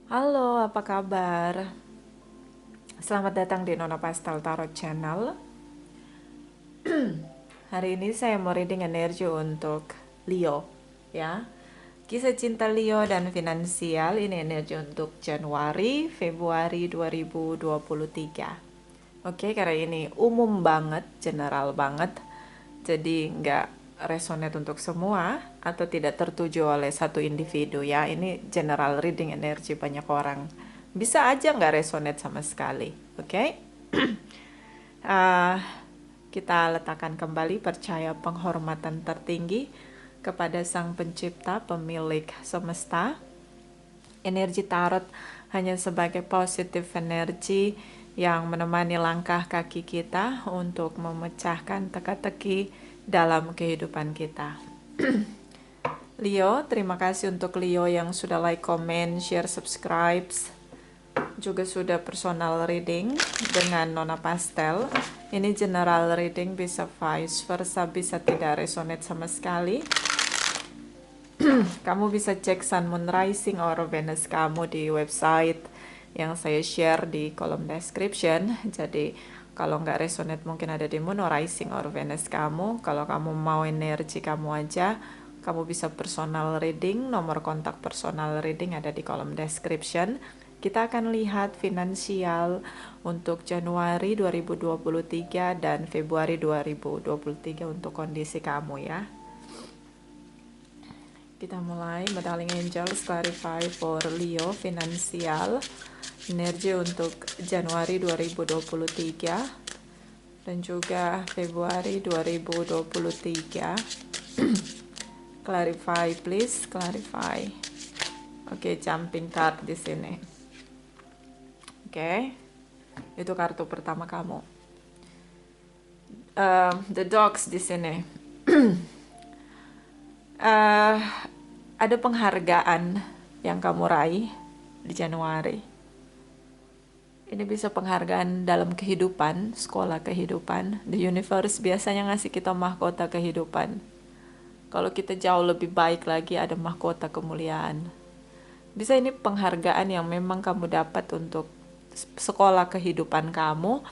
Halo, apa kabar? Selamat datang di Nona Pastel Tarot Channel. Hari ini saya mau reading energi untuk Leo, ya. Kisah cinta Leo dan finansial ini energi untuk Januari, Februari 2023. Oke, karena ini umum banget, general banget. Jadi nggak resonate untuk semua atau tidak tertuju oleh satu individu ya. Ini general reading energi banyak orang. Bisa aja nggak resonate sama sekali, oke? Uh, kita letakkan kembali percaya penghormatan tertinggi kepada Sang Pencipta, pemilik semesta. Energi tarot hanya sebagai positif energi yang menemani langkah kaki kita untuk memecahkan teka-teki dalam kehidupan kita. Leo, terima kasih untuk Leo yang sudah like, comment, share, subscribe, juga sudah personal reading dengan Nona Pastel. Ini general reading, bisa vice versa, bisa tidak resonate sama sekali. Kamu bisa cek Sun, Moon, Rising, or Venus kamu di website yang saya share di kolom description. Jadi kalau nggak resonate mungkin ada di Moon or Rising or Venus kamu. Kalau kamu mau energi kamu aja, kamu bisa personal reading. Nomor kontak personal reading ada di kolom description. Kita akan lihat finansial untuk Januari 2023 dan Februari 2023 untuk kondisi kamu ya. Kita mulai. Modeling Angels clarify for Leo finansial energi untuk Januari 2023 dan juga Februari 2023. Clarify please, clarify. Oke, jumping card di sini. Oke. Itu kartu pertama kamu. The dogs di sini. Ada penghargaan yang kamu raih di Januari. Ini bisa penghargaan dalam kehidupan, sekolah kehidupan. The universe biasanya ngasih kita mahkota kehidupan. Kalau kita jauh lebih baik lagi, ada mahkota kemuliaan. Bisa ini penghargaan yang memang kamu dapat untuk sekolah kehidupan kamu,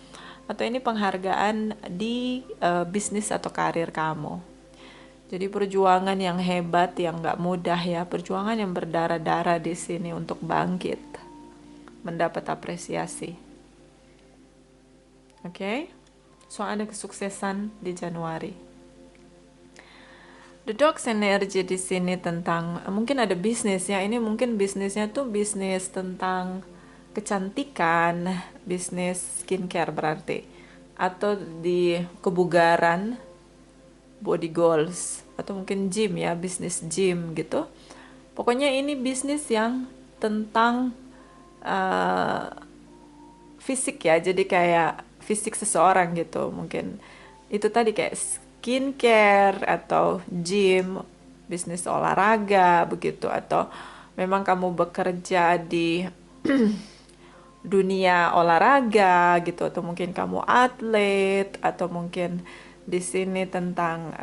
atau ini penghargaan di bisnis atau karir kamu. Jadi perjuangan yang hebat, yang gak mudah ya, perjuangan yang berdarah-darah di sini untuk bangkit, mendapat apresiasi. Oke? So ada kesuksesan di Januari. The Dogs energy di sini tentang mungkin ada bisnis ya. Ini mungkin bisnisnya tuh bisnis tentang kecantikan, bisnis skincare berarti, atau di kebugaran, body goals, atau mungkin gym ya, bisnis gym gitu. Pokoknya ini bisnis yang tentang fisik ya, jadi kayak fisik seseorang gitu. Mungkin itu tadi kayak skincare atau gym, bisnis olahraga begitu, atau memang kamu bekerja di dunia olahraga gitu, atau mungkin kamu atlet, atau mungkin di sini tentang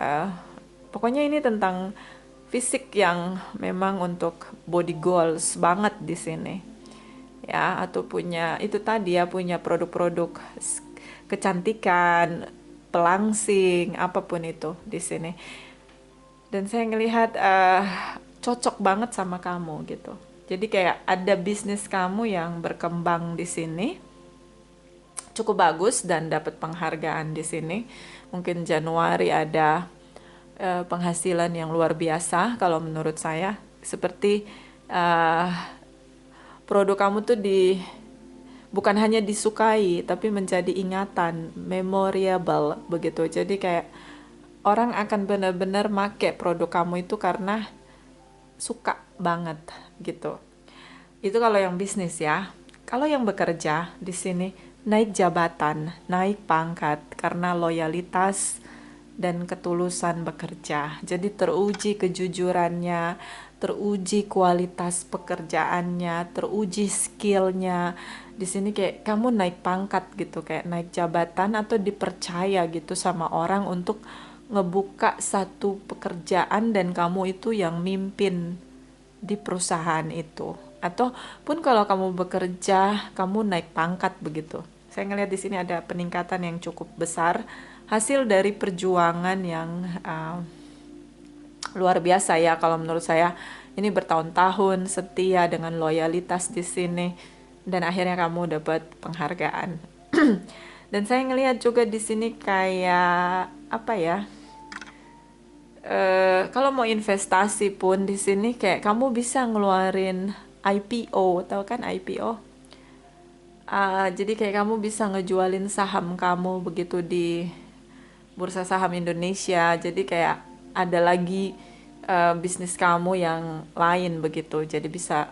pokoknya ini tentang fisik yang memang untuk body goals banget di sini ya, atau punya itu tadi ya, punya produk-produk kecantikan, pelangsing, apapun itu di sini. Dan saya ngelihat cocok banget sama kamu gitu. Jadi kayak ada bisnis kamu yang berkembang di sini, cukup bagus dan dapat penghargaan di sini. Mungkin Januari ada penghasilan yang luar biasa kalau menurut saya. Seperti produk kamu tuh bukan hanya disukai tapi menjadi ingatan, memorable begitu. Jadi kayak orang akan benar-benar make produk kamu itu karena suka banget gitu. Itu kalau yang bisnis ya. Kalau yang bekerja di sini naik jabatan, naik pangkat karena loyalitas dan ketulusan bekerja. Jadi teruji kejujurannya, teruji kualitas pekerjaannya, teruji skillnya. Di sini kayak kamu naik pangkat gitu, kayak naik jabatan atau dipercaya gitu sama orang untuk ngebuka satu pekerjaan dan kamu itu yang mimpin di perusahaan itu. Atau pun kalau kamu bekerja, kamu naik pangkat begitu. Saya ngelihat di sini ada peningkatan yang cukup besar hasil dari perjuangan yang luar biasa ya kalau menurut saya. Ini bertahun-tahun setia dengan loyalitas di sini dan akhirnya kamu dapat penghargaan. Dan saya ngelihat juga di sini kayak apa ya? Kalau mau investasi pun di sini kayak kamu bisa ngeluarin IPO, tahu kan IPO? Jadi kayak kamu bisa ngejualin saham kamu begitu di Bursa Saham Indonesia. Jadi kayak ada lagi bisnis kamu yang lain begitu. Jadi bisa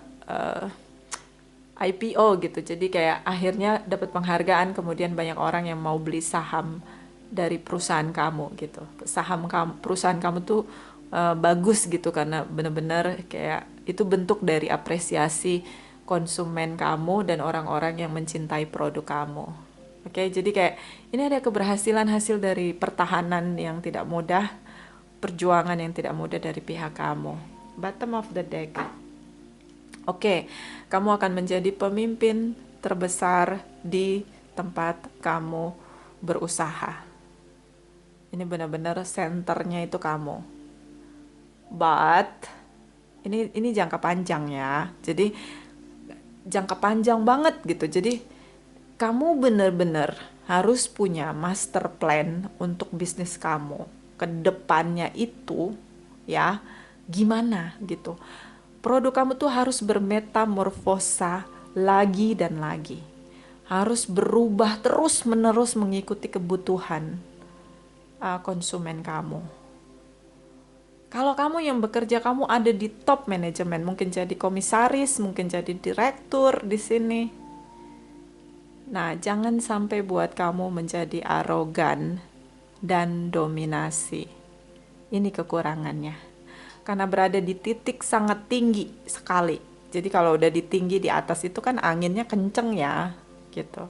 IPO gitu. Jadi kayak akhirnya dapat penghargaan, kemudian banyak orang yang mau beli saham dari perusahaan kamu gitu. Saham kamu, perusahaan kamu tuh bagus gitu karena bener-bener kayak itu bentuk dari apresiasi konsumen kamu dan orang-orang yang mencintai produk kamu. Oke, jadi kayak ini ada keberhasilan hasil dari pertahanan yang tidak mudah, perjuangan yang tidak mudah dari pihak kamu. Bottom of the deck. Oke, kamu akan menjadi pemimpin terbesar di tempat kamu berusaha. Ini benar-benar senternya itu kamu. But ini jangka panjang ya. Jadi jangka panjang banget gitu. Jadi kamu benar-benar harus punya master plan untuk bisnis kamu ke depannya itu ya. Gimana gitu. Produk kamu tuh harus bermetamorfosa lagi dan lagi. Harus berubah terus-menerus mengikuti kebutuhan konsumen kamu. Kalau kamu yang bekerja, kamu ada di top manajemen, mungkin jadi komisaris, mungkin jadi direktur di sini. Nah, jangan sampai buat kamu menjadi arogan dan dominasi. Ini kekurangannya. Karena berada di titik sangat tinggi sekali. Jadi kalau udah di tinggi di atas itu kan anginnya kenceng ya, gitu.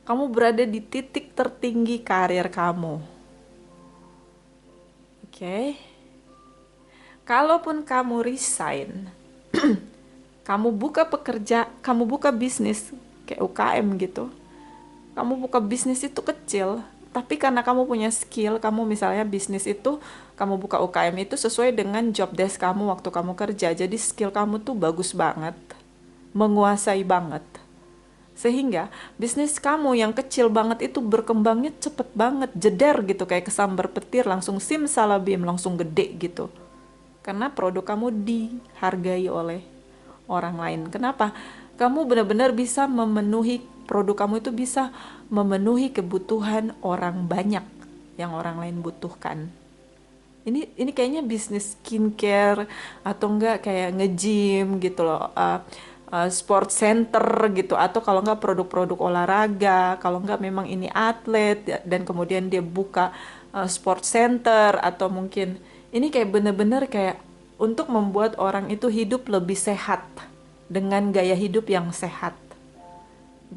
Kamu berada di titik tertinggi karir kamu. Oke. Kalaupun kamu resign, kamu buka bisnis kayak UKM gitu. Kamu buka bisnis itu kecil, tapi karena kamu punya skill, kamu misalnya bisnis itu, kamu buka UKM itu sesuai dengan job desk kamu waktu kamu kerja. Jadi skill kamu tuh bagus banget, menguasai banget. Sehingga bisnis kamu yang kecil banget itu berkembangnya cepet banget, jeder gitu kayak kesambar petir, langsung simsalabim, langsung gede gitu. Karena produk kamu dihargai oleh orang lain. Kenapa? Kamu benar-benar bisa memenuhi, produk kamu itu bisa memenuhi kebutuhan orang banyak yang orang lain butuhkan. Ini kayaknya bisnis skincare atau enggak kayak nge-gym gitu loh, sport center gitu, atau kalau enggak produk-produk olahraga, kalau enggak memang ini atlet dan kemudian dia buka sport center, atau mungkin ini kayak bener-bener kayak untuk membuat orang itu hidup lebih sehat dengan gaya hidup yang sehat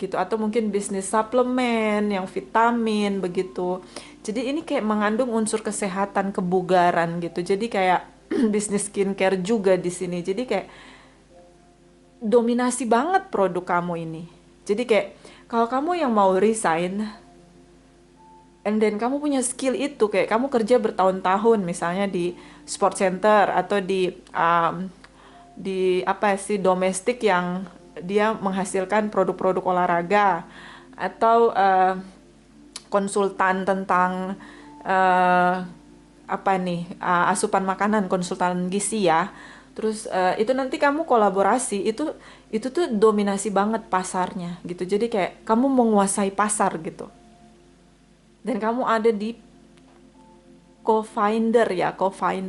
gitu, atau mungkin bisnis suplemen yang vitamin begitu. Jadi ini kayak mengandung unsur kesehatan, kebugaran gitu. Jadi kayak bisnis skincare juga di sini. Jadi kayak dominasi banget produk kamu ini. Jadi kayak kalau kamu yang mau resign and then kamu punya skill itu, kayak kamu kerja bertahun-tahun misalnya di sport center atau di apa sih, domestik yang dia menghasilkan produk-produk olahraga, atau konsultan tentang apa nih, asupan makanan, konsultan gizi ya. Terus itu nanti kamu kolaborasi, itu tuh dominasi banget pasarnya gitu. Jadi kayak kamu menguasai pasar gitu. Dan kamu ada di co-founder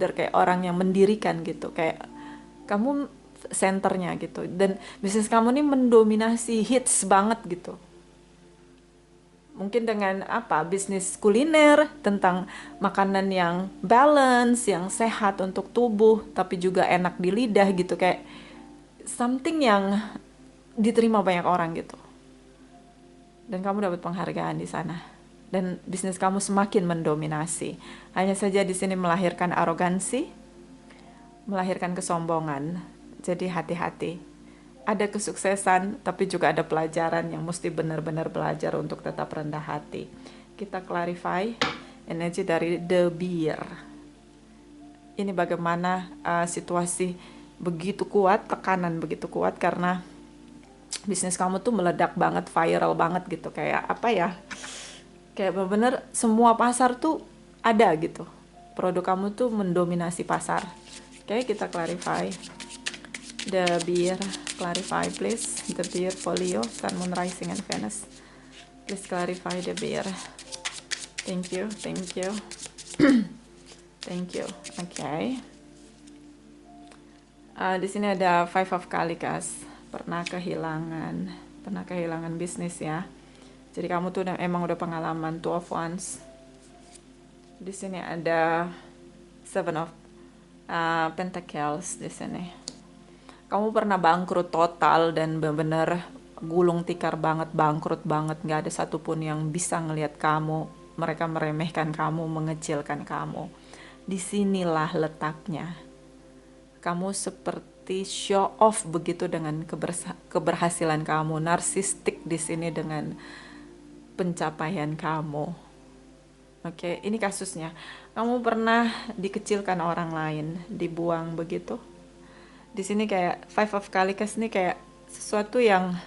kayak orang yang mendirikan gitu. Kayak kamu senternya gitu. Dan bisnis kamu ini mendominasi, hits banget gitu. Mungkin dengan apa, bisnis kuliner tentang makanan yang balance, yang sehat untuk tubuh tapi juga enak di lidah gitu, kayak something yang diterima banyak orang gitu. Dan kamu dapat penghargaan di sana. Dan bisnis kamu semakin mendominasi. Hanya saja di sini melahirkan arogansi, melahirkan kesombongan. Jadi hati-hati. ada kesuksesan, tapi juga ada pelajaran yang mesti benar-benar belajar untuk tetap rendah hati. Kita clarify energi dari The Bear. Ini bagaimana situasi begitu kuat, tekanan begitu kuat karena bisnis kamu tuh meledak banget, viral banget gitu. Kayak apa ya? Kayak benar-benar semua pasar tuh ada gitu. Produk kamu tuh mendominasi pasar. Oke, kita clarify. The Bear, clarify please. The Bear folio, Sun, Moon, Rising, and Venus. Please clarify the Bear. Thank you, thank you. Thank you. Oke. Di sini ada Five of Kalikas. Pernah kehilangan bisnis ya. Jadi kamu tuh emang udah pengalaman. Two of Wands. Di sini ada Seven of Pentacles di sini. Kamu pernah bangkrut total dan benar-benar gulung tikar banget, bangkrut banget. Nggak ada satupun yang bisa ngelihat kamu. Mereka meremehkan kamu, mengecilkan kamu. Disinilah letaknya. Kamu seperti show off begitu dengan keberhasilan kamu. Narsistik di sini dengan pencapaian kamu. Oke, ini kasusnya. Kamu pernah dikecilkan orang lain, dibuang begitu. Di sini kayak Five of Kalikas ini kayak sesuatu yang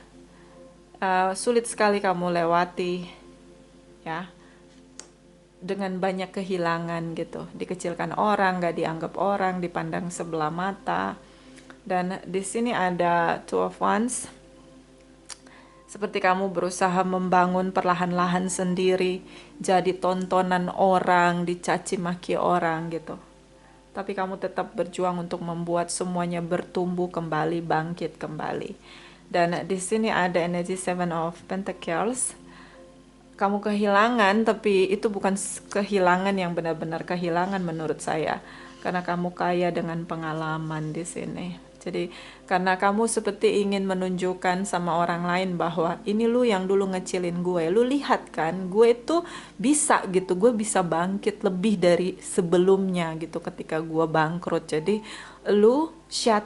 sulit sekali kamu lewati, ya. Dengan banyak kehilangan gitu, dikecilkan orang, gak dianggap orang, dipandang sebelah mata. Dan di sini ada Two of Wands. Seperti kamu berusaha membangun perlahan-lahan sendiri, jadi tontonan orang, dicaci maki orang gitu. Tapi kamu tetap berjuang untuk membuat semuanya bertumbuh kembali, bangkit kembali. Dan di sini ada energi Seven of Pentacles. Kamu kehilangan, tapi itu bukan kehilangan yang benar-benar kehilangan menurut saya. Karena kamu kaya dengan pengalaman di sini. Jadi karena kamu seperti ingin menunjukkan sama orang lain bahwa ini lu yang dulu ngecilin gue. Lu lihat kan, gue tuh bisa gitu. Gue bisa bangkit lebih dari sebelumnya gitu ketika gue bangkrut. Jadi lu shut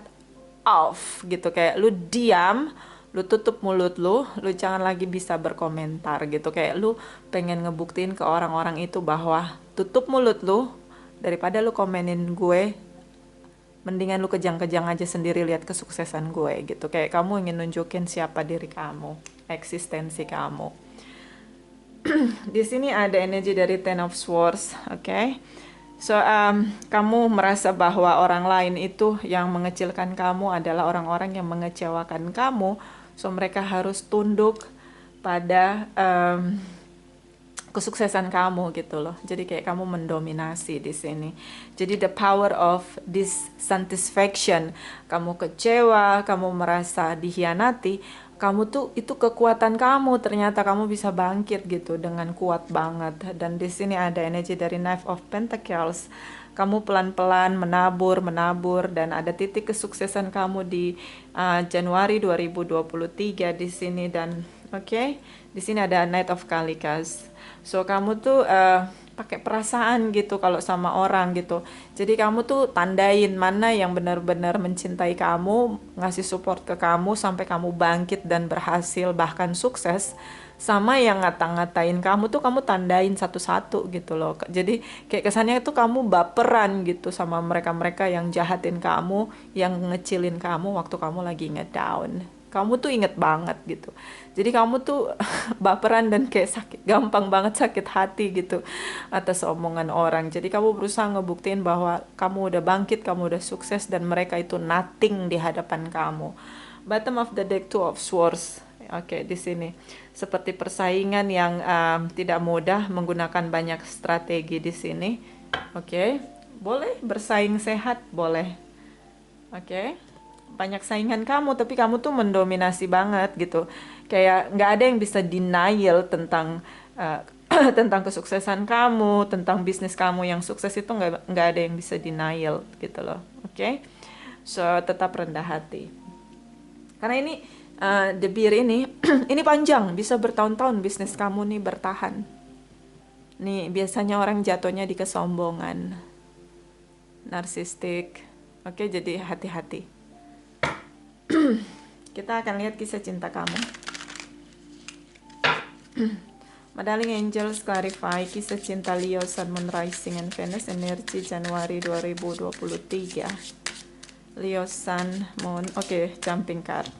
off gitu. Kayak lu diam, lu tutup mulut lu jangan lagi bisa berkomentar gitu. Kayak lu pengen ngebuktiin ke orang-orang itu bahwa tutup mulut lu, daripada lu komenin gue, mendingan lu kejang-kejang aja sendiri lihat kesuksesan gue gitu. Kayak kamu ingin nunjukin siapa diri kamu, eksistensi kamu. Di sini ada energi dari Ten of Swords, oke? So, kamu merasa bahwa orang lain itu yang mengecilkan kamu adalah orang-orang yang mengecewakan kamu. So, mereka harus tunduk pada kesuksesan kamu gitu loh. Jadi kayak kamu mendominasi di sini. Jadi the power of dissatisfaction. Kamu kecewa, kamu merasa dihianati. Kamu tuh itu kekuatan kamu. Ternyata kamu bisa bangkit gitu dengan kuat banget. Dan di sini ada energi dari Knight of Pentacles. Kamu pelan-pelan menabur dan ada titik kesuksesan kamu di Januari 2023 di sini. Dan oke, di sini ada Knight of Kalikas. So kamu tuh pakai perasaan gitu kalau sama orang gitu. Jadi kamu tuh tandain mana yang benar-benar mencintai kamu, ngasih support ke kamu sampai kamu bangkit dan berhasil bahkan sukses. Sama yang ngata-ngatain kamu tuh kamu tandain satu-satu gitu loh. Jadi kayak kesannya itu kamu baperan gitu sama mereka-mereka yang jahatin kamu, yang ngecilin kamu waktu kamu lagi ngedown. Kamu tuh inget banget gitu. Jadi kamu tuh baperan dan kayak gampang banget sakit hati gitu atas omongan orang. Jadi kamu berusaha ngebuktiin bahwa kamu udah bangkit, kamu udah sukses, dan mereka itu nothing di hadapan kamu. Bottom of the deck, Two of Swords. Oke, di sini seperti persaingan yang tidak mudah, menggunakan banyak strategi di sini. Oke, boleh bersaing sehat, boleh. Oke, banyak saingan kamu, tapi kamu tuh mendominasi banget gitu. Kayak nggak ada yang bisa denial tentang tentang kesuksesan kamu, tentang bisnis kamu yang sukses itu nggak ada yang bisa denial gitu loh. Oke, so tetap rendah hati. Karena ini The Bear ini ini panjang, bisa bertahun-tahun bisnis kamu nih bertahan. Nih biasanya orang jatuhnya di kesombongan, narsistik. Oke, jadi hati-hati. Kita akan lihat kisah cinta kamu. Modeling Angels clarify kisah cinta Leo, Sun, Moon, Rising, and Venus, energi Januari 2023. Leo, Sun, Moon. Oke, jumping card.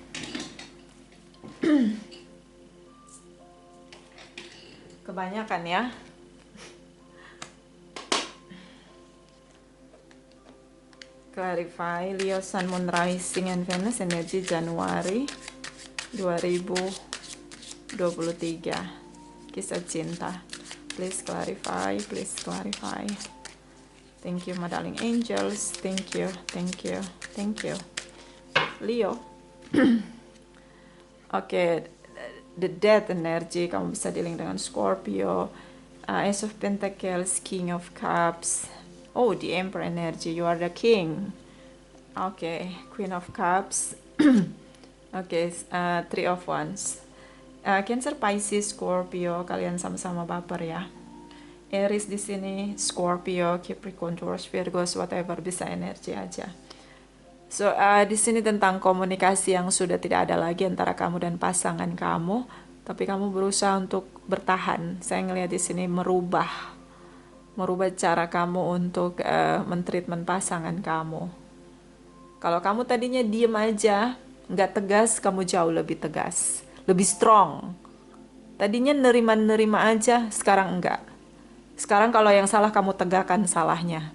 Kebanyakan ya. Clarify Leo, Sun, Moon, Rising, and Venus, energi Januari 2023. Kisah cinta. Please clarify, please clarify. Thank you, my darling angels. Thank you, thank you, thank you. Leo. Oke, the death energy, kamu bisa dealing dengan Scorpio. Ace of Pentacles, King of Cups. Oh, the Emperor energy, you are the king. Oke, Queen of Cups. Oke, Three of Wands. Cancer, Pisces, Scorpio, kalian sama-sama baper ya. Aries di sini, Scorpio, Capricorn, Taurus, Virgo, whatever, bisa energi aja. So, di sini tentang komunikasi yang sudah tidak ada lagi antara kamu dan pasangan kamu, tapi kamu berusaha untuk bertahan. Saya ngelihat di sini merubah cara kamu untuk mentreatment pasangan kamu. Kalau kamu tadinya diem aja, nggak tegas, kamu jauh lebih tegas, lebih strong. Tadinya nerima-nerima aja, sekarang enggak. Sekarang kalau yang salah kamu tegakkan salahnya.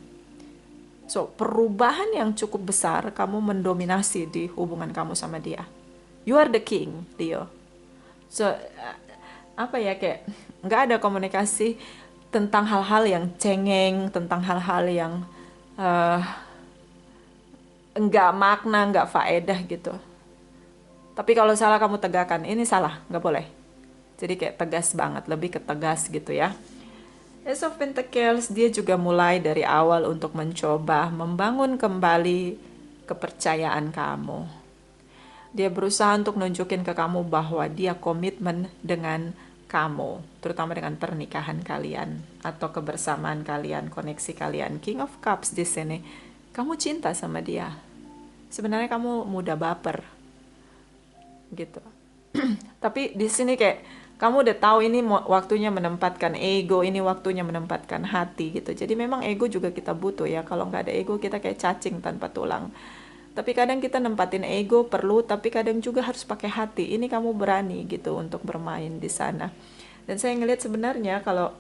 So, perubahan yang cukup besar, kamu mendominasi di hubungan kamu sama dia. You are the king, Leo. So, apa ya, kayak nggak ada komunikasi tentang hal-hal yang cengeng, tentang hal-hal yang nggak makna, nggak faedah gitu. Tapi kalau salah kamu tegakkan, ini salah, nggak boleh. Jadi kayak tegas banget, lebih ke tegas gitu ya. Ace of Pentacles, dia juga mulai dari awal untuk mencoba membangun kembali kepercayaan kamu. Dia berusaha untuk nunjukin ke kamu bahwa dia komitmen dengan kamu, terutama dengan pernikahan kalian atau kebersamaan kalian, koneksi kalian. King of Cups di sini, kamu cinta sama dia. Sebenarnya kamu mudah baper, gitu. Tapi di sini kayak kamu udah tahu ini waktunya menempatkan ego, ini waktunya menempatkan hati gitu. Jadi memang ego juga kita butuh ya. Kalau nggak ada ego kita kayak cacing tanpa tulang. Tapi kadang kita nempatin ego perlu, tapi kadang juga harus pakai hati. Ini kamu berani gitu untuk bermain di sana. Dan saya ngelihat sebenarnya kalau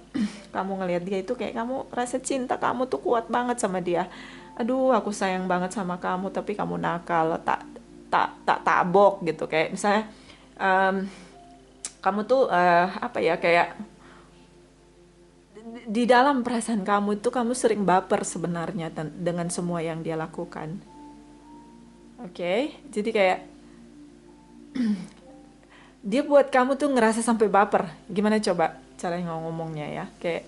kamu ngelihat dia itu kayak kamu rasa cinta kamu tuh kuat banget sama dia. Aduh, aku sayang banget sama kamu, tapi kamu nakal, tak tabok gitu. Kayak misalnya kamu tuh apa ya, kayak di dalam perasaan kamu itu kamu sering baper sebenarnya dengan semua yang dia lakukan. Oke, jadi kayak dia buat kamu tuh ngerasa sampai baper. Gimana coba cara ngomongnya ya? Kayak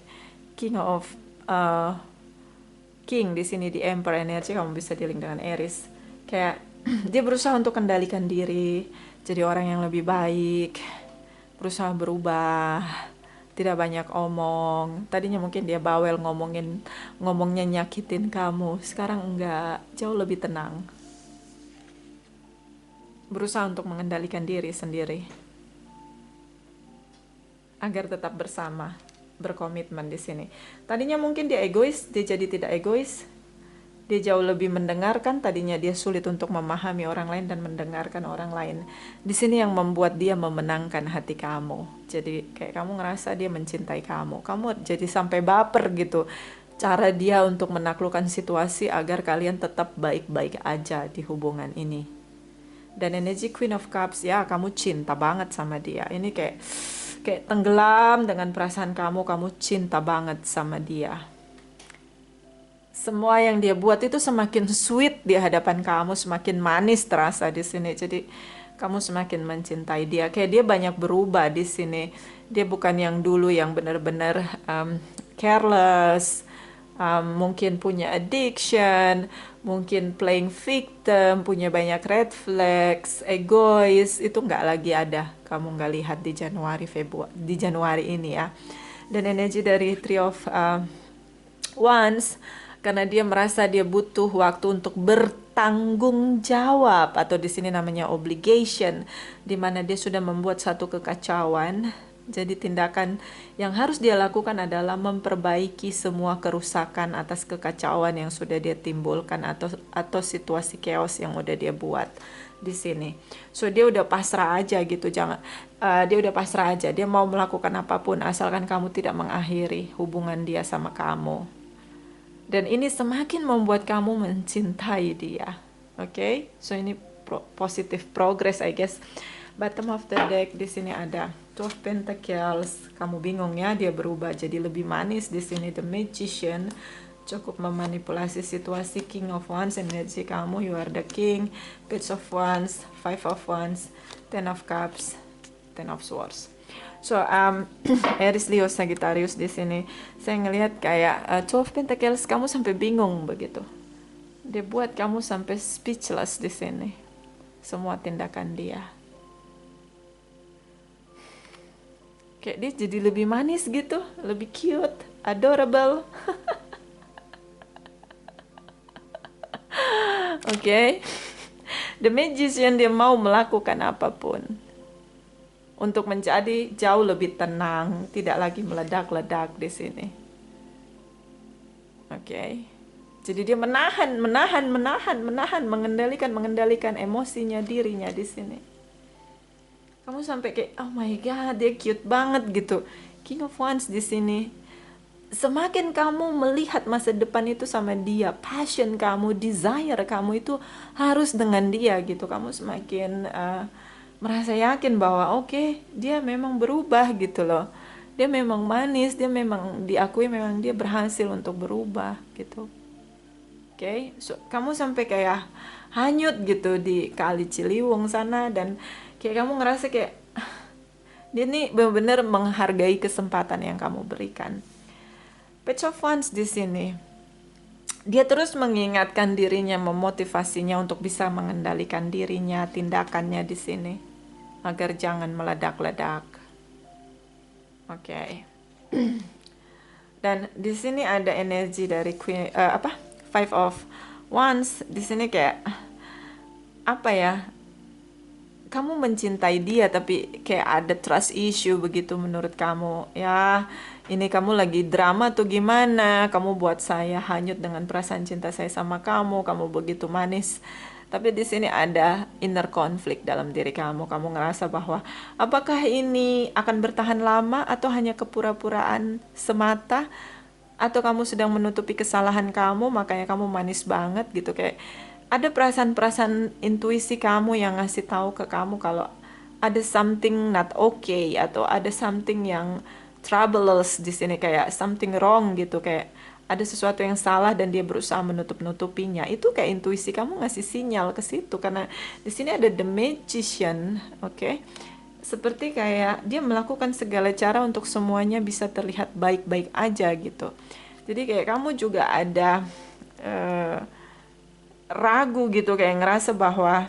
King of King di sini di Emperor energy, kamu bisa dealing dengan Aries. Kayak dia berusaha untuk kendalikan diri, jadi orang yang lebih baik, berusaha berubah, tidak banyak omong. Tadinya mungkin dia bawel ngomongnya nyakitin kamu, sekarang enggak, jauh lebih tenang. Berusaha untuk mengendalikan diri sendiri agar tetap bersama, berkomitmen di sini. Tadinya mungkin dia egois, dia jadi tidak egois. Dia jauh lebih mendengarkan, tadinya dia sulit untuk memahami orang lain dan mendengarkan orang lain. Di sini yang membuat dia memenangkan hati kamu. Jadi kayak kamu ngerasa dia mencintai kamu. Kamu jadi sampai baper gitu. Cara dia untuk menaklukkan situasi agar kalian tetap baik-baik aja di hubungan ini. Dan energi Queen of Cups, ya kamu cinta banget sama dia. Ini kayak tenggelam dengan perasaan kamu cinta banget sama dia. Semua yang dia buat itu semakin sweet di hadapan kamu, semakin manis terasa di sini. Jadi kamu semakin mencintai dia. Kayak dia banyak berubah di sini. Dia bukan yang dulu yang benar-benar careless, mungkin punya addiction, mungkin playing victim, punya banyak red flags, egois. Itu nggak lagi ada. Kamu nggak lihat di Januari ini ya. Dan energi dari Three of Wands, karena dia merasa dia butuh waktu untuk tanggung jawab, atau di sini namanya obligation, di mana dia sudah membuat satu kekacauan. Jadi tindakan yang harus dia lakukan adalah memperbaiki semua kerusakan atas kekacauan yang sudah dia timbulkan, atau situasi chaos yang udah dia buat di sini. So dia udah pasrah aja gitu, dia udah pasrah aja, dia mau melakukan apapun asalkan kamu tidak mengakhiri hubungan dia sama kamu. Dan ini semakin membuat kamu mencintai dia. Oke? So ini positive progress, I guess. Bottom of the deck di sini ada 12 Pentacles. Kamu bingung ya, dia berubah jadi lebih manis di sini. The Magician cukup memanipulasi situasi. King of Wands, energi kamu, you are the king. Page of Wands, Five of Wands, Ten of Cups, Ten of Swords. So Aries, Leo, Sagittarius di sini saya ngelihat kayak 12 Pentacles, kamu sampai bingung begitu. Dia buat kamu sampai speechless di sini. Semua tindakan dia. Kayak dia jadi lebih manis gitu, lebih cute, adorable. Oke. The Magician, dia mau melakukan apapun untuk menjadi jauh lebih tenang, tidak lagi meledak-ledak di sini. Oke. Jadi dia menahan, mengendalikan emosinya, dirinya di sini. Kamu sampai kayak, oh my god, dia cute banget gitu. King of Wands di sini. Semakin kamu melihat masa depan itu sama dia, passion kamu, desire kamu itu harus dengan dia gitu. Kamu semakin merasa yakin bahwa oke, dia memang berubah gitu loh. Dia memang manis, dia memang diakui, memang dia berhasil untuk berubah gitu. Oke, so, kamu sampai kayak hanyut gitu di Kali Ciliwung sana, dan kayak kamu ngerasa kayak dia nih benar-benar menghargai kesempatan yang kamu berikan. Page of Wands di sini. Dia terus mengingatkan dirinya, memotivasinya untuk bisa mengendalikan dirinya, tindakannya di sini, agar jangan meledak-ledak. Oke. Dan di sini ada energi dari Five of Wands. Di sini kayak apa ya? Kamu mencintai dia tapi kayak ada trust issue begitu menurut kamu. Ya, ini kamu lagi drama tuh gimana? Kamu buat saya hanyut dengan perasaan cinta saya sama kamu. Kamu begitu manis. Tapi di sini ada inner conflict dalam diri kamu. Kamu ngerasa bahwa apakah ini akan bertahan lama atau hanya kepura-puraan semata? Atau kamu sedang menutupi kesalahan kamu, makanya kamu manis banget gitu. Kayak ada perasaan-perasaan intuisi kamu yang ngasih tahu ke kamu kalau ada something not okay, atau ada something yang troubles di sini, kayak something wrong gitu, kayak ada sesuatu yang salah dan dia berusaha menutup-nutupinya. Itu kayak intuisi kamu ngasih sinyal ke situ, karena di sini ada The Magician, oke? Seperti kayak dia melakukan segala cara untuk semuanya bisa terlihat baik-baik aja gitu. Jadi kayak kamu juga ada ragu gitu, kayak ngerasa bahwa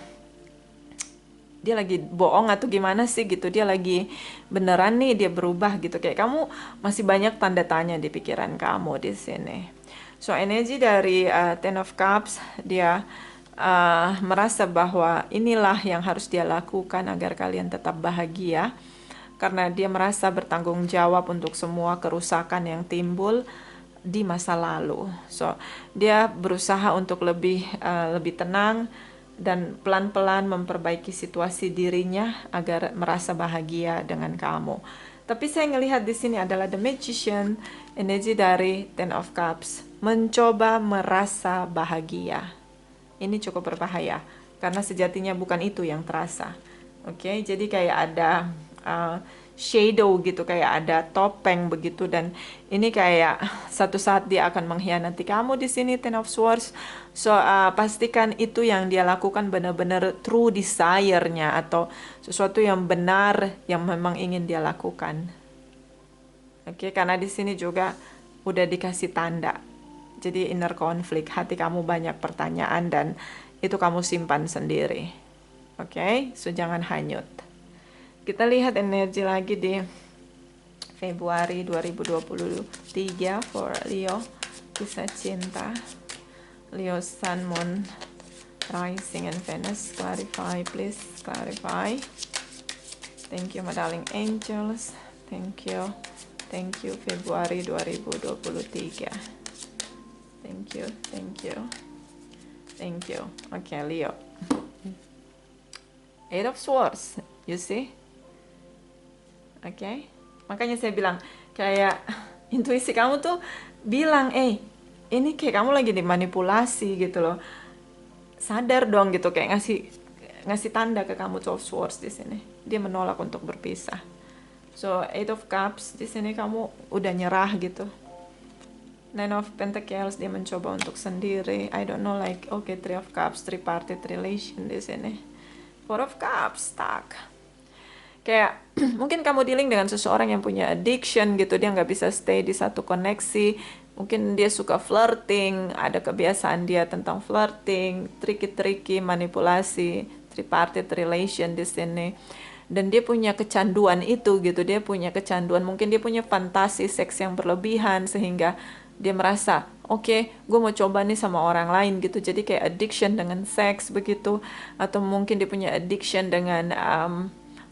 dia lagi bohong atau gimana sih gitu, dia lagi beneran nih dia berubah gitu. Kayak kamu masih banyak tanda tanya di pikiran kamu di sini. So energi dari Ten of Cups, dia merasa bahwa inilah yang harus dia lakukan agar kalian tetap bahagia, karena dia merasa bertanggung jawab untuk semua kerusakan yang timbul di masa lalu. So dia berusaha untuk lebih tenang dan pelan-pelan memperbaiki situasi dirinya agar merasa bahagia dengan kamu. Tapi saya ngelihat di sini adalah The Magician, energi dari Ten of Cups, mencoba merasa bahagia. Ini cukup berbahaya karena sejatinya bukan itu yang terasa. Oke, jadi kayak ada shadow gitu, kayak ada topeng begitu, dan ini kayak satu saat dia akan mengkhianati kamu di sini, Ten of Swords. So pastikan itu yang dia lakukan benar-benar true desire-nya, atau sesuatu yang benar yang memang ingin dia lakukan. Oke, karena di sini juga udah dikasih tanda. Jadi inner conflict, hati kamu banyak pertanyaan dan itu kamu simpan sendiri. Oke, so jangan hanyut. Kita lihat energi lagi di Februari 2023 for Leo. Kisah cinta. Leo, Sun, Moon, Rising and Venus, clarify please, clarify. Thank you my darling angels. Thank you. Thank you Februari 2023. Thank you, thank you. Thank you. Oke, Leo. Eight of Swords, you see? Oke. Makanya saya bilang kayak intuisi kamu tuh bilang, ini kayak kamu lagi dimanipulasi gitu loh. Sadar dong gitu, kayak ngasih tanda ke kamu. Two of Swords di sini. Dia menolak untuk berpisah. So, Eight of Cups di sini kamu udah nyerah gitu. Nine of Pentacles dia mencoba untuk sendiri. I don't know, like okay, Three of Cups, tripartite relation di sini. Four of Cups, stuck. Kayak mungkin kamu dealing dengan seseorang yang punya addiction gitu, dia nggak bisa stay di satu koneksi. Mungkin dia suka flirting, ada kebiasaan dia tentang flirting, tricky, manipulasi, tripartite relation di sini. Dan dia punya kecanduan itu gitu, dia punya kecanduan, mungkin dia punya fantasi seks yang berlebihan sehingga dia merasa, oke, gue mau coba nih sama orang lain gitu. Jadi kayak addiction dengan seks begitu. Atau mungkin dia punya addiction dengan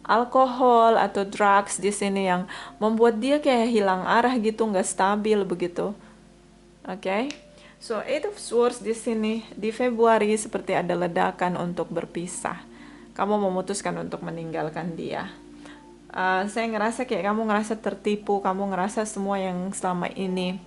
alkohol atau drugs di sini yang membuat dia kayak hilang arah gitu, nggak stabil begitu. Oke. So, Eight of Swords di sini di Februari seperti ada ledakan untuk berpisah. Kamu memutuskan untuk meninggalkan dia. Saya ngerasa kayak kamu ngerasa tertipu, kamu ngerasa semua yang selama ini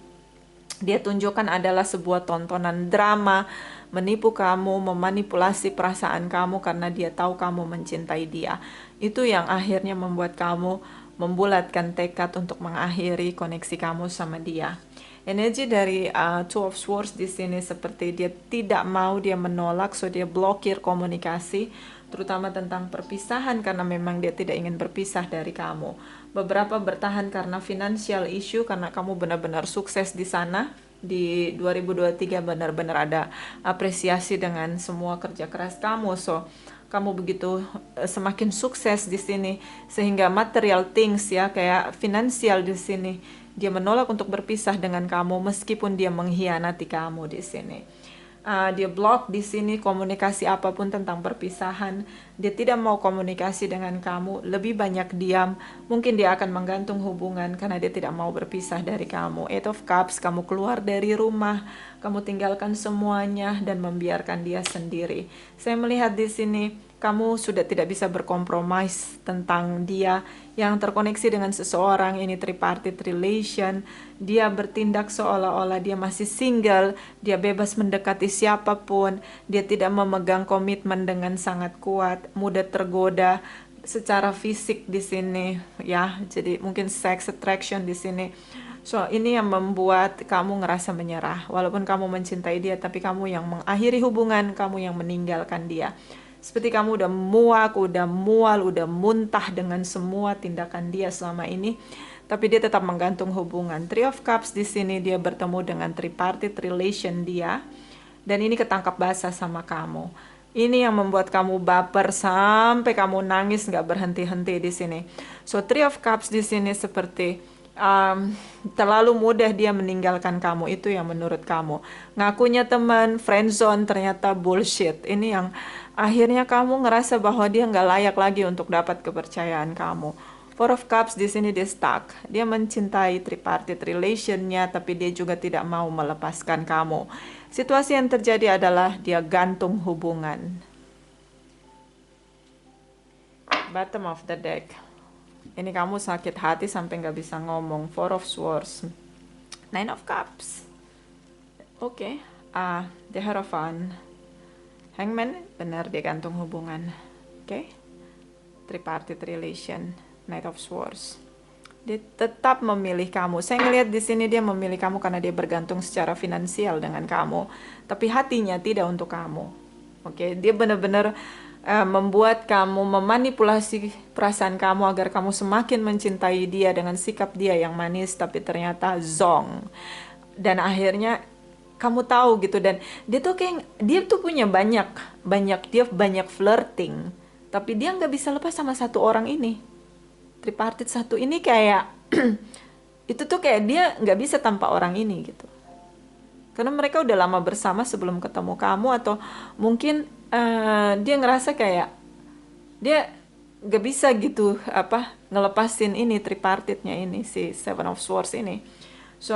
dia tunjukkan adalah sebuah tontonan drama, menipu kamu, memanipulasi perasaan kamu karena dia tahu kamu mencintai dia. Itu yang akhirnya membuat kamu membulatkan tekad untuk mengakhiri koneksi kamu sama dia. Energi dari Two of Swords di sini seperti dia tidak mau, dia menolak, so dia blokir komunikasi, terutama tentang perpisahan karena memang dia tidak ingin berpisah dari kamu. Beberapa bertahan karena financial issue, karena kamu benar-benar sukses di sana. Di 2023 benar-benar ada apresiasi dengan semua kerja keras kamu, so kamu begitu semakin sukses di sini sehingga material things ya kayak finansial di sini dia menolak untuk berpisah dengan kamu meskipun dia mengkhianati kamu di sini. Dia block di sini komunikasi apapun tentang perpisahan. Dia tidak mau komunikasi dengan kamu, lebih banyak diam. Mungkin dia akan menggantung hubungan karena dia tidak mau berpisah dari kamu. Eight of Cups, kamu keluar dari rumah, kamu tinggalkan semuanya dan membiarkan dia sendiri. Saya melihat di sini kamu sudah tidak bisa berkompromis tentang dia yang terkoneksi dengan seseorang. Ini tripartite relation. Dia bertindak seolah-olah dia masih single, dia bebas mendekati siapapun, dia tidak memegang komitmen dengan sangat kuat, mudah tergoda secara fisik di sini ya. Jadi mungkin sex attraction di sini. So, ini yang membuat kamu ngerasa menyerah. Walaupun kamu mencintai dia, tapi kamu yang mengakhiri hubungan, kamu yang meninggalkan dia. Seperti kamu udah muak, udah mual, udah muntah dengan semua tindakan dia selama ini, tapi dia tetap menggantung hubungan. Three of Cups di sini dia bertemu dengan tripartite relation dia, dan ini ketangkap basah sama kamu. Ini yang membuat kamu baper sampai kamu nangis nggak berhenti-henti di sini. So Three of Cups di sini seperti terlalu mudah dia meninggalkan kamu, itu yang menurut kamu. Ngakunya teman, friendzone, ternyata bullshit. Ini yang akhirnya kamu ngerasa bahwa dia nggak layak lagi untuk dapat kepercayaan kamu. Four of Cups di sini dia stuck. Dia mencintai tripartite relationnya, tapi dia juga tidak mau melepaskan kamu. Situasi yang terjadi adalah dia gantung hubungan. Bottom of the deck. Ini kamu sakit hati sampai nggak bisa ngomong. Four of Swords, Nine of Cups. Oke, the Hierophant, Hangman, benar dia gantung hubungan. Oke, tripartite relation, Knight of Swords. Dia tetap memilih kamu. Saya ngelihat di sini dia memilih kamu karena dia bergantung secara finansial dengan kamu, tapi hatinya tidak untuk kamu. Oke, dia benar-benar membuat kamu, memanipulasi perasaan kamu agar kamu semakin mencintai dia dengan sikap dia yang manis, tapi ternyata zong. Dan akhirnya kamu tahu gitu, dan dia tuh kayak dia tuh punya dia banyak flirting, tapi dia nggak bisa lepas sama satu orang ini. Tripartite satu ini kayak itu tuh kayak dia nggak bisa tanpa orang ini gitu. Karena mereka udah lama bersama sebelum ketemu kamu, atau mungkin dia ngerasa kayak dia gak bisa gitu apa ngelepasin ini tripartitnya ini si Seven of Swords ini. So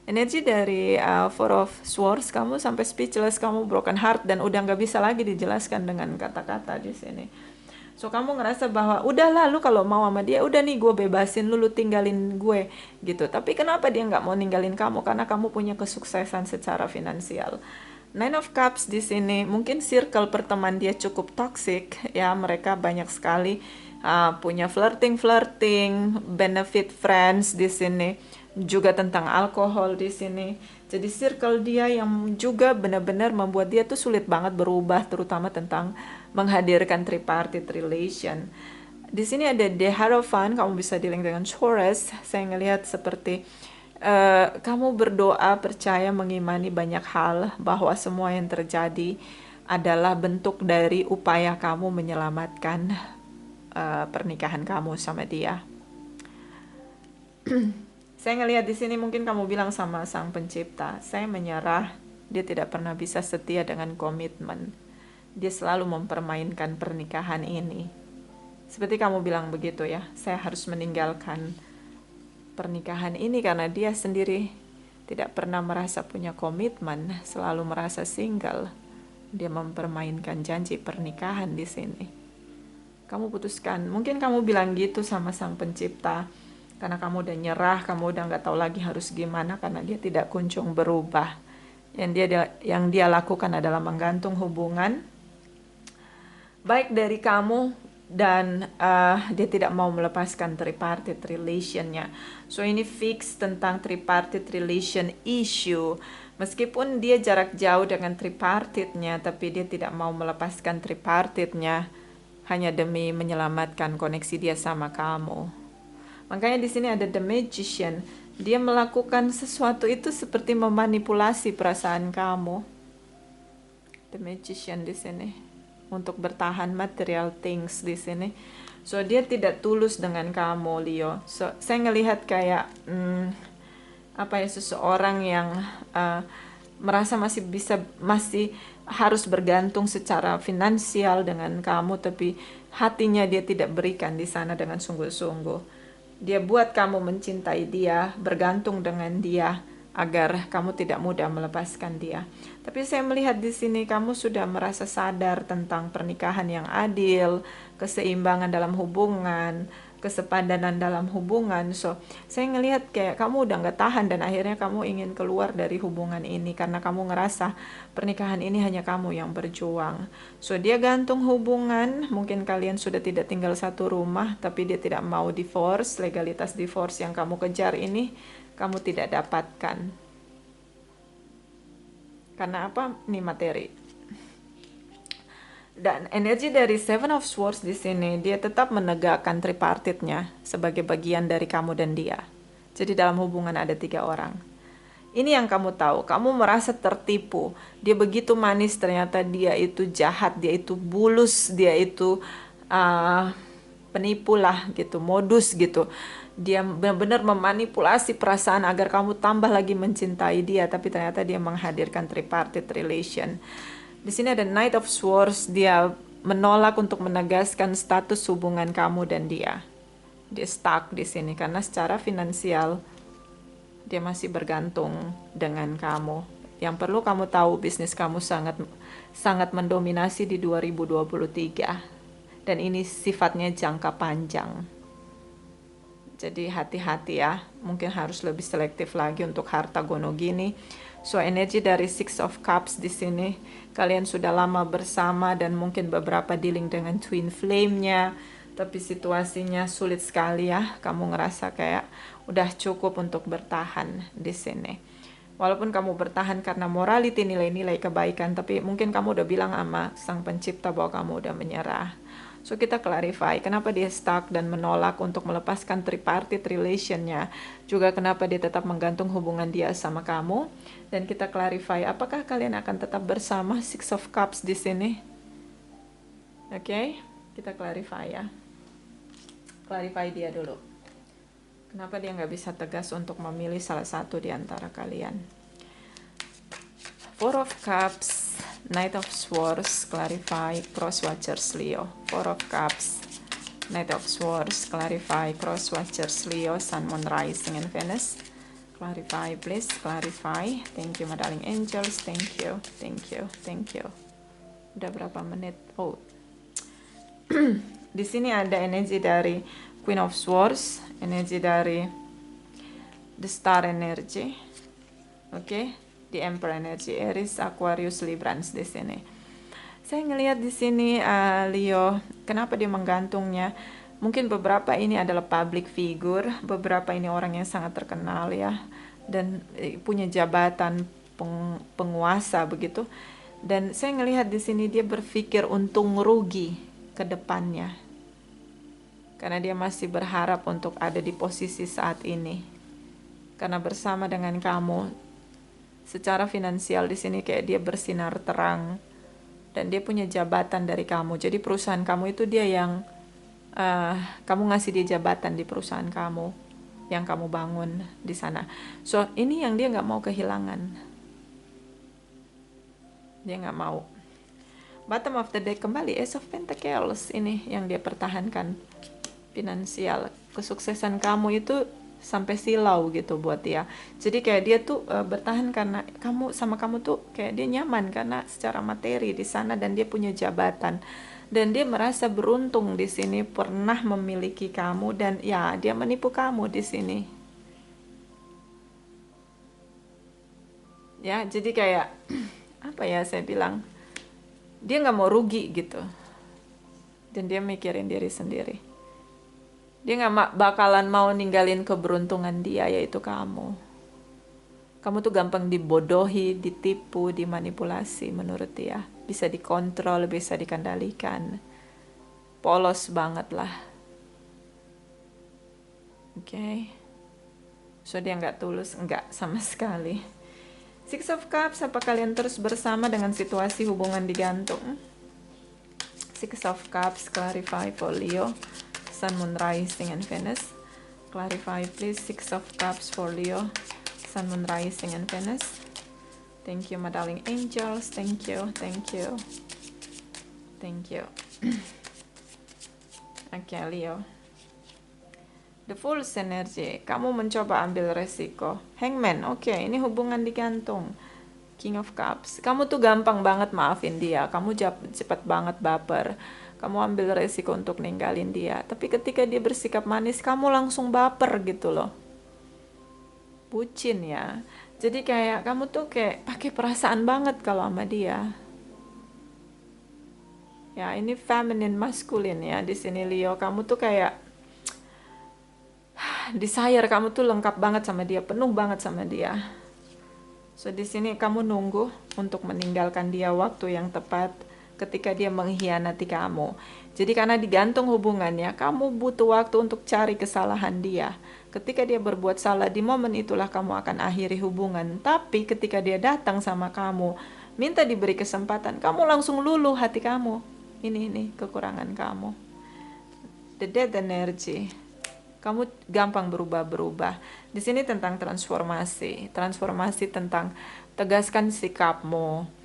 energi dari Four of Swords, kamu sampai speechless, kamu broken heart dan udah nggak bisa lagi dijelaskan dengan kata-kata di sini. So kamu ngerasa bahwa udah lalu kalau mau sama dia udah nih gue bebasin lu tinggalin gue gitu. Tapi kenapa dia nggak mau ninggalin kamu? Karena kamu punya kesuksesan secara finansial. Nine of Cups di sini mungkin circle pertemanan dia cukup toxic ya, mereka banyak sekali punya flirting, benefit friends di sini, juga tentang alkohol di sini. Jadi circle dia yang juga benar-benar membuat dia tuh sulit banget berubah, terutama tentang menghadirkan tripartite relation. Di sini ada the Hierophant, kamu bisa di-link dengan Taurus. Saya ngelihat seperti kamu berdoa, percaya, mengimani banyak hal bahwa semua yang terjadi adalah bentuk dari upaya kamu menyelamatkan pernikahan kamu sama dia. Saya ngelihat di sini mungkin kamu bilang sama Sang Pencipta, saya menyerah, dia tidak pernah bisa setia dengan komitmen. Dia selalu mempermainkan pernikahan ini. Seperti kamu bilang begitu ya, saya harus meninggalkan pernikahan ini karena dia sendiri tidak pernah merasa punya komitmen, selalu merasa single. Dia mempermainkan janji pernikahan di sini. Kamu putuskan, mungkin kamu bilang gitu sama Sang Pencipta, karena kamu udah nyerah, kamu udah nggak tahu lagi harus gimana karena dia tidak kunjung berubah. Yang dia lakukan adalah menggantung hubungan baik dari kamu dan dia tidak mau melepaskan tripartite relationnya. So ini fix tentang tripartite relation issue. Meskipun dia jarak jauh dengan tripartitnya, tapi dia tidak mau melepaskan tripartitnya hanya demi menyelamatkan koneksi dia sama kamu. Makanya di sini ada the magician. Dia melakukan sesuatu itu seperti memanipulasi perasaan kamu. The magician di sini untuk bertahan material things di sini. So dia tidak tulus dengan kamu, Leo. So saya ngelihat kayak seseorang yang merasa masih harus bergantung secara finansial dengan kamu, tapi hatinya dia tidak berikan di sana dengan sungguh-sungguh. Dia buat kamu mencintai dia, bergantung dengan dia, agar kamu tidak mudah melepaskan dia. Tapi saya melihat di sini kamu sudah merasa sadar tentang pernikahan yang adil, keseimbangan dalam hubungan, kesepadanan dalam hubungan. So, saya ngelihat kayak kamu udah nggak tahan dan akhirnya kamu ingin keluar dari hubungan ini karena kamu ngerasa pernikahan ini hanya kamu yang berjuang. So, dia gantung hubungan, mungkin kalian sudah tidak tinggal satu rumah, tapi dia tidak mau divorce, legalitas divorce yang kamu kejar ini kamu tidak dapatkan. Karena apa? Ini materi. Dan energi dari Seven of Swords di sini, dia tetap menegakkan tripartitnya sebagai bagian dari kamu dan dia. Jadi dalam hubungan ada 3 orang. Ini yang kamu tahu, kamu merasa tertipu. Dia begitu manis, ternyata dia itu jahat, dia itu bulus, dia itu penipu lah gitu, modus gitu. Dia benar-benar memanipulasi perasaan agar kamu tambah lagi mencintai dia, tapi ternyata dia menghadirkan tripartite relation. Di sini ada Knight of Swords, dia menolak untuk menegaskan status hubungan kamu dan dia. Dia stuck di sini karena secara finansial dia masih bergantung dengan kamu. Yang perlu kamu tahu, bisnis kamu sangat mendominasi di 2023. Dan ini sifatnya jangka panjang. Jadi hati-hati ya, mungkin harus lebih selektif lagi untuk harta gono gini. So energi dari Six of Cups di sini, kalian sudah lama bersama dan mungkin beberapa dealing dengan twin flame-nya, tapi situasinya sulit sekali ya. Kamu ngerasa kayak udah cukup untuk bertahan di sini. Walaupun kamu bertahan karena morality, nilai-nilai kebaikan, tapi mungkin kamu udah bilang sama Sang Pencipta bahwa kamu udah menyerah. So kita clarify kenapa dia stuck dan menolak untuk melepaskan tripartite relationnya. Juga kenapa dia tetap menggantung hubungan dia sama kamu. Dan kita clarify apakah kalian akan tetap bersama. Six of Cups di sini. Oke, kita clarify ya. Clarify dia dulu. Kenapa dia nggak bisa tegas untuk memilih salah satu di antara kalian. Four of Cups. Knight of Swords, clarify, cross watchers Leo. Four of Cups, Knight of Swords, clarify, cross watchers Leo, Sun, Moon, Rising, and Venus. Clarify, please, clarify. Thank you, my darling angels. Thank you, thank you, thank you. Udah berapa menit? Oh, di sini ada energi dari Queen of Swords, energi dari The Star energy, oke, di Emperor energy, Aries, Aquarius, Librans di sini. Saya ngelihat di sini Leo, kenapa dia menggantungnya? Mungkin beberapa ini adalah public figure, beberapa ini orang yang sangat terkenal ya, dan punya jabatan penguasa begitu. Dan saya ngelihat di sini dia berpikir untung rugi ke depannya, karena dia masih berharap untuk ada di posisi saat ini. Karena bersama dengan kamu, secara finansial di sini kayak dia bersinar terang, dan dia punya jabatan dari kamu. Jadi perusahaan kamu itu dia yang kamu ngasih dia jabatan di perusahaan kamu yang kamu bangun di sana. So ini yang dia nggak mau kehilangan. Dia nggak mau. Bottom of the deck kembali Ace of Pentacles, ini yang dia pertahankan finansial. Kesuksesan kamu itu sampai silau gitu buat dia. Jadi kayak dia tuh bertahan karena kamu tuh kayak dia nyaman karena secara materi di sana, dan dia punya jabatan, dan dia merasa beruntung di sini pernah memiliki kamu, dan ya dia menipu kamu di sini. Ya, jadi kayak apa ya saya bilang, dia nggak mau rugi gitu, dan dia mikirin diri sendiri. Dia nggak bakalan mau ninggalin keberuntungan dia, yaitu kamu. Kamu tuh gampang dibodohi, ditipu, dimanipulasi menurut dia. Bisa dikontrol, bisa dikendalikan. Polos banget lah. Oke. So dia nggak tulus, nggak sama sekali. Six of Cups, apa kalian terus bersama dengan situasi hubungan digantung? Six of Cups, clarify for Leo. Sun, Moon, Rising, and Venus. Clarify please. Six of Cups for Leo, Sun, Moon, Rising, and Venus. Thank you, my darling angels. Thank you, thank you, thank you. Oke, Leo. The Fool's energy. Kamu mencoba ambil resiko. Hangman. Oke, ini hubungan digantung. King of Cups. Kamu tuh gampang banget maafin dia. Kamu cepat banget baper. Kamu ambil resiko untuk ninggalin dia. Tapi ketika dia bersikap manis, kamu langsung baper gitu loh. Bucin ya. Jadi kayak kamu tuh kayak pakai perasaan banget kalau sama dia. Ya, ini feminine masculine ya. Di sini Leo, kamu tuh kayak desire kamu tuh lengkap banget sama dia, penuh banget sama dia. So di sini kamu nunggu untuk meninggalkan dia waktu yang tepat, ketika dia mengkhianati kamu. Jadi karena digantung hubungannya, kamu butuh waktu untuk cari kesalahan dia. Ketika dia berbuat salah, di momen itulah kamu akan akhiri hubungan. Tapi ketika dia datang sama kamu, minta diberi kesempatan, kamu langsung luluh hati kamu. Ini kekurangan kamu. The Death energy. Kamu gampang berubah-berubah. Di sini tentang transformasi. Transformasi tentang tegaskan sikapmu.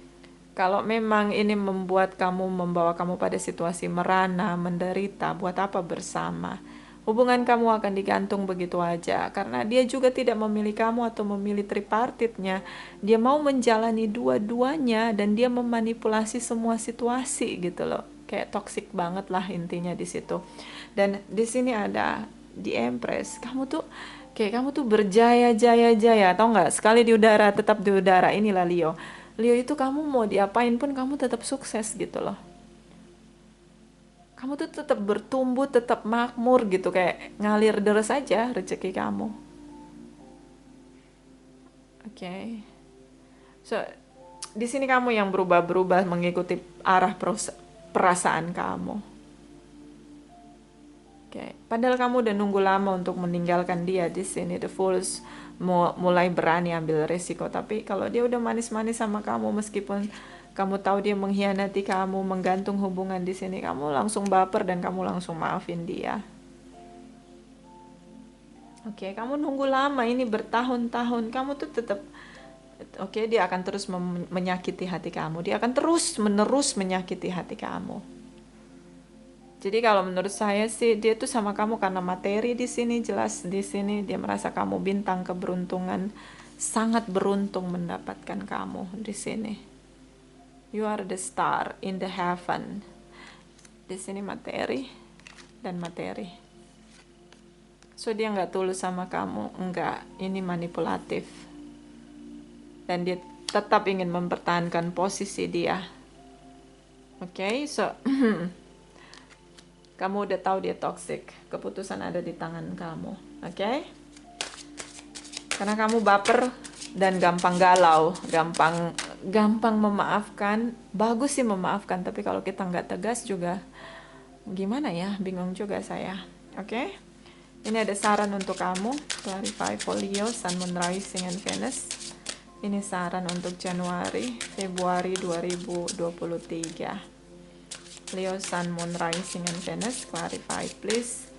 Kalau memang ini membawa kamu pada situasi merana, menderita, buat apa bersama? Hubungan kamu akan digantung begitu aja, karena dia juga tidak memilih kamu atau memilih tripartitnya. Dia mau menjalani dua-duanya, dan dia memanipulasi semua situasi gitu loh. Kayak toksik banget lah intinya di situ. Dan di sini ada di Empress. Kamu tuh berjaya-jaya-jaya, tau nggak? Sekali di udara, tetap di udara. Inilah Leo. Leo itu kamu mau diapain pun kamu tetap sukses gitu loh. Kamu tuh tetap bertumbuh, tetap makmur gitu, kayak ngalir deras aja rezeki kamu. Oke. So, di sini kamu yang berubah-berubah mengikuti arah perasaan kamu. Oke. Padahal kamu udah nunggu lama untuk meninggalkan dia. Di sini The Fools mulai berani ambil resiko, tapi kalau dia udah manis-manis sama kamu, meskipun kamu tahu dia mengkhianati kamu, menggantung hubungan di sini, kamu langsung baper dan kamu langsung maafin dia. Oke, kamu nunggu lama ini bertahun-tahun, kamu tuh tetap Oke, dia akan terus menyakiti hati kamu. Dia akan terus menerus menyakiti hati kamu. Jadi kalau menurut saya sih dia tuh sama kamu karena materi di sini, jelas di sini dia merasa kamu bintang keberuntungan, sangat beruntung mendapatkan kamu di sini. You are the star in the heaven. Di sini materi dan materi. So dia nggak tulus sama kamu, enggak. Ini manipulatif. Dan dia tetap ingin mempertahankan posisi dia. Oke, so kamu udah tahu dia toxic. Keputusan ada di tangan kamu. Oke? Karena kamu baper dan gampang galau, gampang memaafkan. Bagus sih memaafkan, tapi kalau kita nggak tegas juga gimana ya? Bingung juga saya. Oke? Ini ada saran untuk kamu. Clarify for Leo, Sun, Moon, Rising, and Venus. Ini saran untuk Januari, Februari 2023. Leo, Sun, Moon, Rising, and Venus. Clarify, please.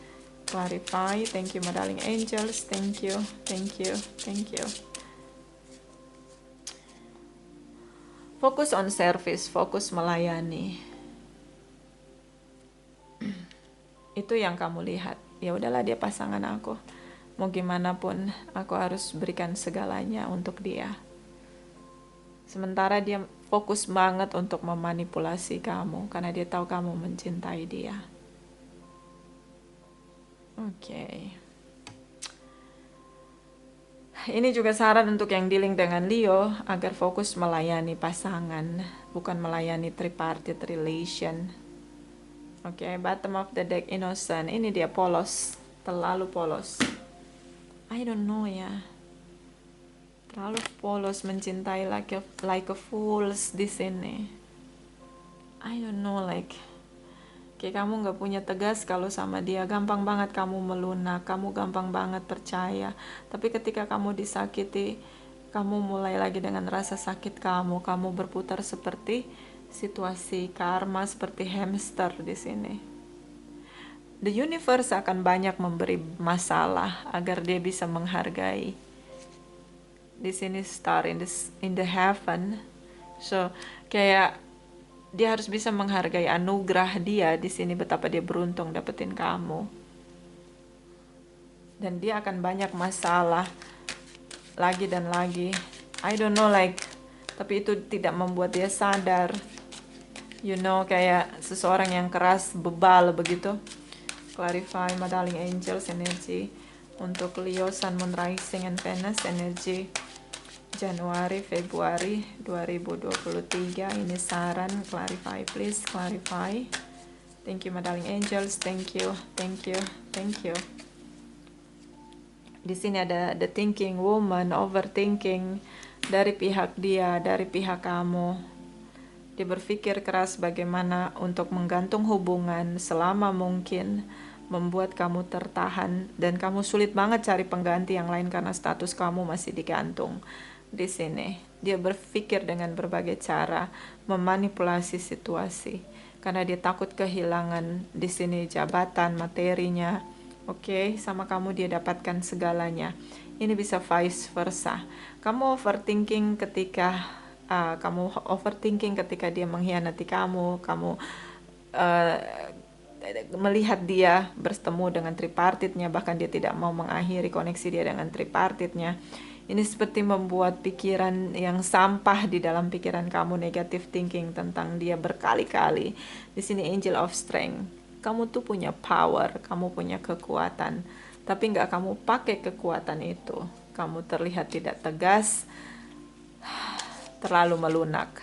Clarify. Thank you, my darling angels. Thank you, thank you, thank you. Fokus on service, fokus melayani. Itu yang kamu lihat. Ya udahlah, dia pasangan aku. Mau gimana pun, aku harus berikan segalanya untuk dia. Sementara dia fokus banget untuk memanipulasi kamu karena dia tahu kamu mencintai dia. Oke. Ini juga saran untuk yang dealing dengan Leo agar fokus melayani pasangan, bukan melayani tripartite relation. Oke, bottom of the deck Innocent. Ini dia polos, terlalu polos. I don't know ya. Terlalu polos, mencintai like a fools di sini. I don't know, kayak kamu nggak punya tegas kalau sama dia. Gampang banget kamu melunak, kamu gampang banget percaya. Tapi ketika kamu disakiti, kamu mulai lagi dengan rasa sakit kamu berputar seperti situasi karma, seperti hamster di sini. The universe akan banyak memberi masalah agar dia bisa menghargai. Di sini star in the heaven. So kayak dia harus bisa menghargai anugerah dia di sini, betapa dia beruntung dapetin kamu. Dan dia akan banyak masalah lagi dan lagi. I don't know, tapi itu tidak membuat dia sadar. You know, kayak seseorang yang keras, bebal begitu. Clarify, my darling angels, energy untuk Leo, Sun, Moon, Rising, and Venus. Energi Januari, Februari 2023. Ini saran. Clarify, please. Clarify. Thank you, my darling angels. Thank you, thank you, thank you. Di sini ada the thinking woman, overthinking dari pihak dia, dari pihak kamu. Dia berpikir keras bagaimana untuk menggantung hubungan selama mungkin, membuat kamu tertahan, dan kamu sulit banget cari pengganti yang lain karena status kamu masih digantung. Di sini dia berpikir dengan berbagai cara memanipulasi situasi karena dia takut kehilangan di sini jabatan, materinya. Oke, sama kamu dia dapatkan segalanya. Ini bisa vice versa. Kamu overthinking ketika dia mengkhianati kamu melihat dia bertemu dengan tripartitnya, bahkan dia tidak mau mengakhiri koneksi dia dengan tripartitnya. Ini seperti membuat pikiran yang sampah di dalam pikiran kamu, negative thinking tentang dia berkali-kali. Di sini Angel of Strength. Kamu tuh punya power, kamu punya kekuatan, tapi nggak kamu pakai kekuatan itu. Kamu terlihat tidak tegas, terlalu melunak,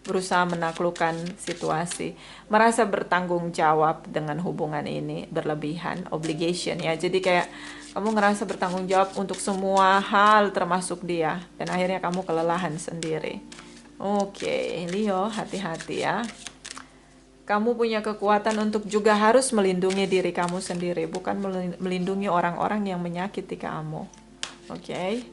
berusaha menaklukkan situasi, merasa bertanggung jawab dengan hubungan ini, berlebihan, obligation ya. Jadi kayak kamu ngerasa bertanggung jawab untuk semua hal termasuk dia, dan akhirnya kamu kelelahan sendiri. Oke, Leo, hati-hati ya. Kamu punya kekuatan untuk juga harus melindungi diri kamu sendiri, bukan melindungi orang-orang yang menyakiti kamu. Oke.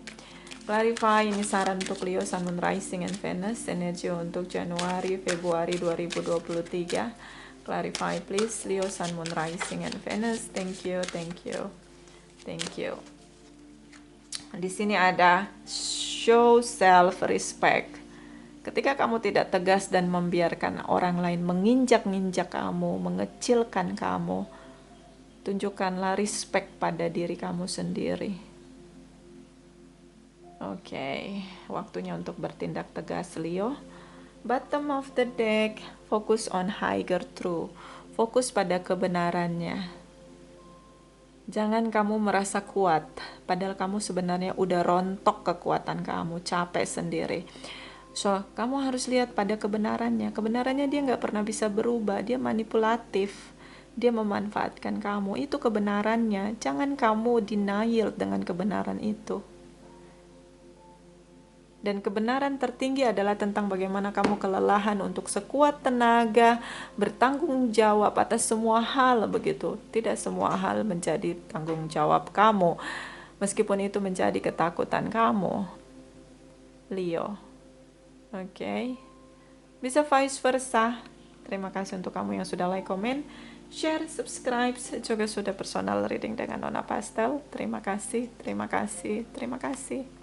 Clarify, ini saran untuk Leo, Sun, Moon, Rising, and Venus. Energi untuk Januari, Februari 2023. Clarify, please. Leo, Sun, Moon, Rising, and Venus. Thank you, thank you, thank you. Di sini ada show self-respect. Ketika kamu tidak tegas dan membiarkan orang lain menginjak-injak kamu, mengecilkan kamu, tunjukkanlah respect pada diri kamu sendiri. Oke, waktunya untuk bertindak tegas, Leo. Bottom of the deck, focus on higher truth. Fokus pada kebenarannya. Jangan kamu merasa kuat, padahal kamu sebenarnya udah rontok kekuatan kamu, capek sendiri. So, kamu harus lihat pada kebenarannya. Kebenarannya dia nggak pernah bisa berubah, dia manipulatif. Dia memanfaatkan kamu, itu kebenarannya. Jangan kamu denial dengan kebenaran itu. Dan kebenaran tertinggi adalah tentang bagaimana kamu kelelahan untuk sekuat tenaga, bertanggung jawab atas semua hal begitu. Tidak semua hal menjadi tanggung jawab kamu, meskipun itu menjadi ketakutan kamu. Leo. Oke. Bisa vice versa. Terima kasih untuk kamu yang sudah like, komen, share, subscribe, juga sudah personal reading dengan Nona Pastel. Terima kasih, terima kasih, terima kasih.